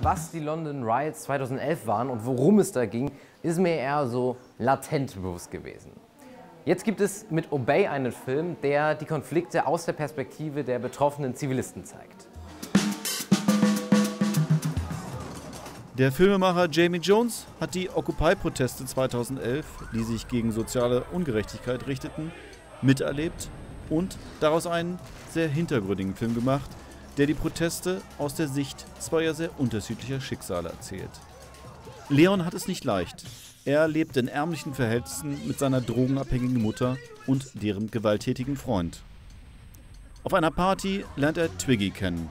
was die London Riots 2011 waren und worum es da ging, ist mir eher so latent bewusst gewesen. Jetzt gibt es mit Obey einen Film, der die Konflikte aus der Perspektive der betroffenen Zivilisten zeigt. Der Filmemacher Jamie Jones hat die Occupy-Proteste 2011, die sich gegen soziale Ungerechtigkeit richteten, miterlebt und daraus einen sehr hintergründigen Film gemacht, der die Proteste aus der Sicht zweier sehr unterschiedlicher Schicksale erzählt. Leon hat es nicht leicht. Er lebt in ärmlichen Verhältnissen mit seiner drogenabhängigen Mutter und deren gewalttätigen Freund. Auf einer Party lernt er Twiggy kennen.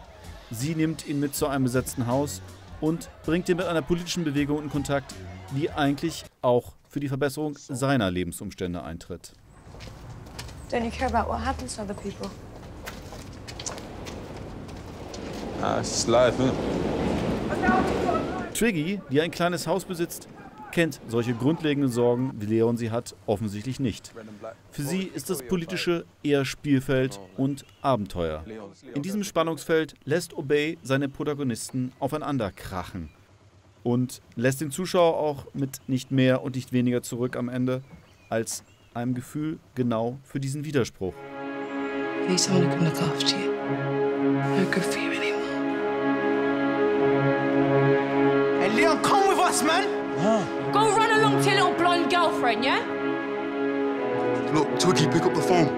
Sie nimmt ihn mit zu einem besetzten Haus und bringt ihn mit einer politischen Bewegung in Kontakt, die eigentlich auch für die Verbesserung seiner Lebensumstände eintritt. Don't you care about what happens to other people? It's just life, isn't it? Twiggy, die ein kleines Haus besitzt, kennt solche grundlegenden Sorgen, wie Leon sie hat, offensichtlich nicht. Für sie ist das Politische eher Spielfeld und Abenteuer. In diesem Spannungsfeld lässt Obey seine Protagonisten aufeinander krachen und lässt den Zuschauer auch mit nicht mehr und nicht weniger zurück am Ende als einem Gefühl genau für diesen Widerspruch. You need someone who can look after you. No good for you anymore. Hey, Leon, come with us, man! Go run along to your little blonde girlfriend, yeah? Look, Twiggy, pick up the phone.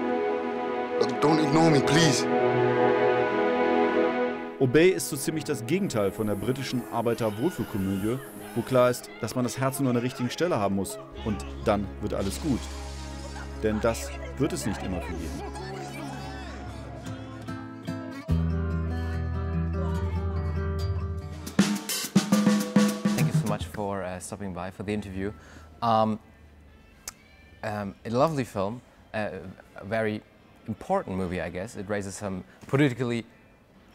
Look, don't ignore me, please. Obey ist so ziemlich das Gegenteil von der britischen Arbeiter-Wohlfühlkomödie, wo klar ist, dass man das Herz nur an der richtigen Stelle haben muss und dann wird alles gut. Denn das wird es nicht immer für jeden. For stopping by for the interview. A lovely film, a very important movie, I guess. It raises some politically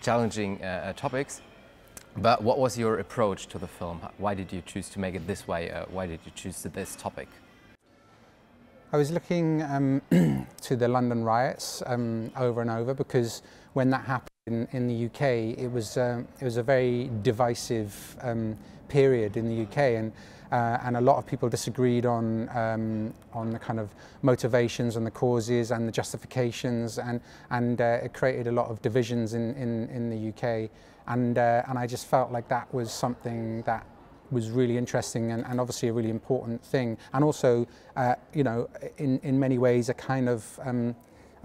challenging topics. But what was your approach to the film? Why did you choose to make it this way? Why did you choose this topic? I was looking to the London riots over and over because when that happened in the UK, it was a very divisive period in the UK, and a lot of people disagreed on the kind of motivations and the causes and the justifications, and it created a lot of divisions in the UK, and I just felt like that was something that was really interesting and obviously a really important thing, and also you know, in many ways a kind of a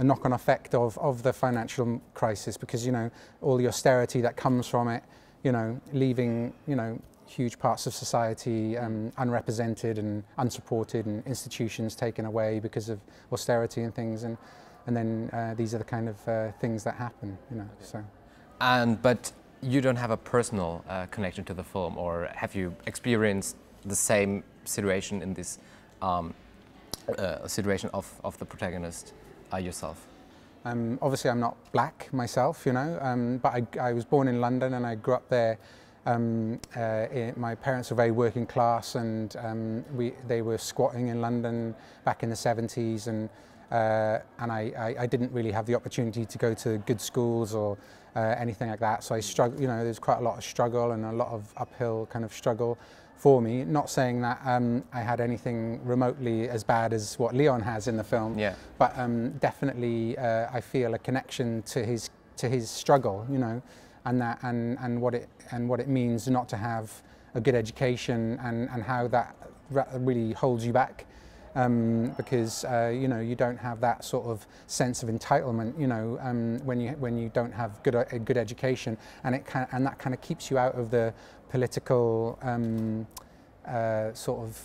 knock-on effect of the financial crisis, because you know, all the austerity that comes from it, you know, leaving, you know, huge parts of society unrepresented and unsupported, and institutions taken away because of austerity and things, and then these are the kind of things that happen, you know. So. But you don't have a personal connection to the film, or have you experienced the same situation in this situation of the protagonist yourself? Obviously, I'm not black myself, you know, but I was born in London and I grew up there. My parents were very working class, and they were squatting in London back in the 70s, and I didn't really have the opportunity to go to good schools or anything like that. So I struggled. You know, there's quite a lot of struggle and a lot of uphill kind of struggle for me. Not saying that I had anything remotely as bad as what Leon has in the film, yeah. But definitely I feel a connection to his struggle. You know. And what it means not to have a good education, and how that really holds you back, because you know, you don't have that sort of sense of entitlement, you know, when you don't have a good education, and that kind of keeps you out of the political sort of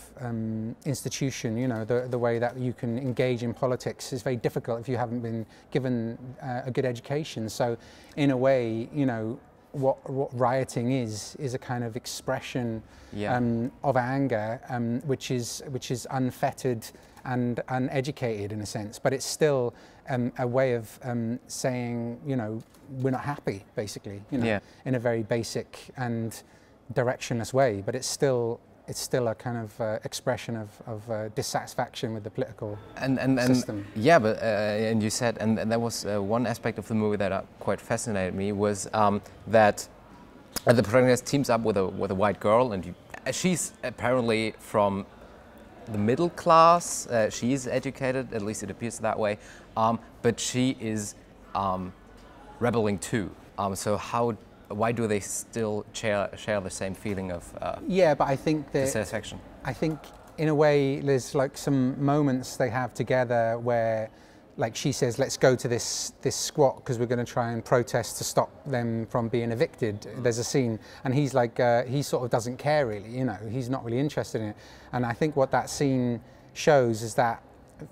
institution, you know, the way that you can engage in politics is very difficult if you haven't been given a good education. So in a way, you know, what rioting is a kind of expression, yeah, of anger, which is unfettered and uneducated in a sense, but it's still a way of saying, you know, we're not happy, basically, you know, yeah, in a very basic and directionless way, but it's still a kind of expression of dissatisfaction with the political system. Yeah, but and you said, and there was one aspect of the movie that quite fascinated me, was that the protagonist teams up with a white girl, and she's apparently from the middle class. She is educated, at least it appears that way, but she is rebelling too. So why do they still share the same feeling of yeah, but I think that dissatisfaction? I think in a way there's like some moments they have together where, like, she says, let's go to this squat because we're going to try and protest to stop them from being evicted. There's a scene, and he's like, he sort of doesn't care really, you know, he's not really interested in it. And I think what that scene shows is that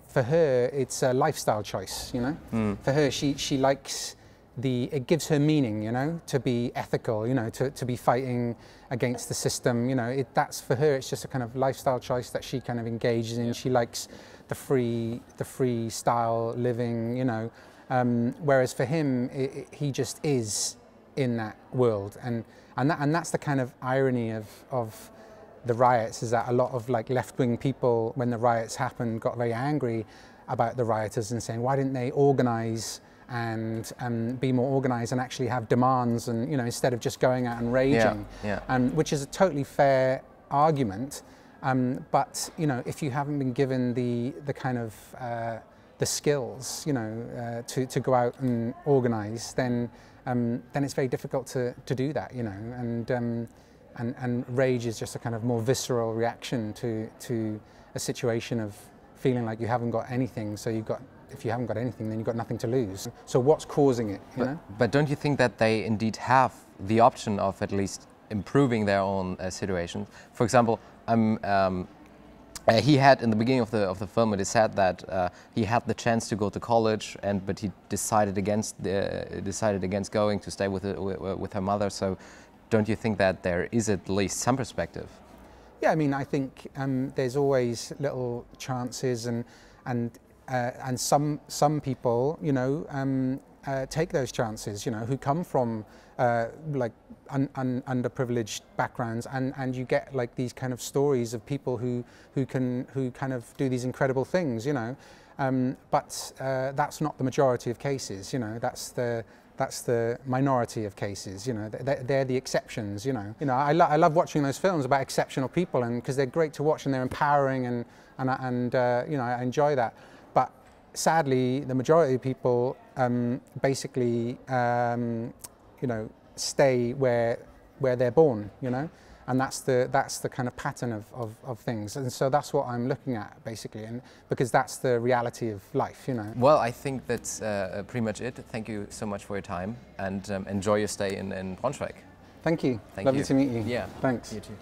for her, it's a lifestyle choice, you know. For her, she likes it gives her meaning, you know, to be ethical, you know, to be fighting against the system, you know. That's for her, it's just a kind of lifestyle choice that she kind of engages in. She likes the free style living, you know, whereas for him, he just is in that world, and that's the kind of irony of the riots, is that a lot of like left-wing people, when the riots happened, got very angry about the rioters and saying, why didn't they organise and be more organised and actually have demands, and, you know, instead of just going out and raging, which is a totally fair argument. But, you know, if you haven't been given the kind of the skills, you know, to go out and organise, then it's very difficult to do that, you know. And rage is just a kind of more visceral reaction to a situation of feeling like you haven't got anything. So if you haven't got anything, then you've got nothing to lose. So what's causing it, you know? But don't you think that they indeed have the option of at least improving their own situations? For example, he had, in the beginning of the film, it is said that he had the chance to go to college, but he decided against going to stay with her mother. So, don't you think that there is at least some perspective? Yeah, I mean, I think there's always little chances, and some people, you know, take those chances, you know, who come from like underprivileged backgrounds, and you get like these kind of stories of people who kind of do these incredible things, you know. But that's not the majority of cases, you know. That's the minority of cases, you know. They're the exceptions, you know. I love watching those films about exceptional people, and because they're great to watch and they're empowering, and you know, I enjoy that. But sadly, the majority of people basically, you know, stay where they're born, you know, and that's the kind of pattern of things, and so that's what I'm looking at basically, and because that's the reality of life, you know. Well, I think that's pretty much it. Thank you so much for your time, and enjoy your stay in Braunschweig. Thank you. Thank Lovely you. to meet you. Yeah. Thanks. You too.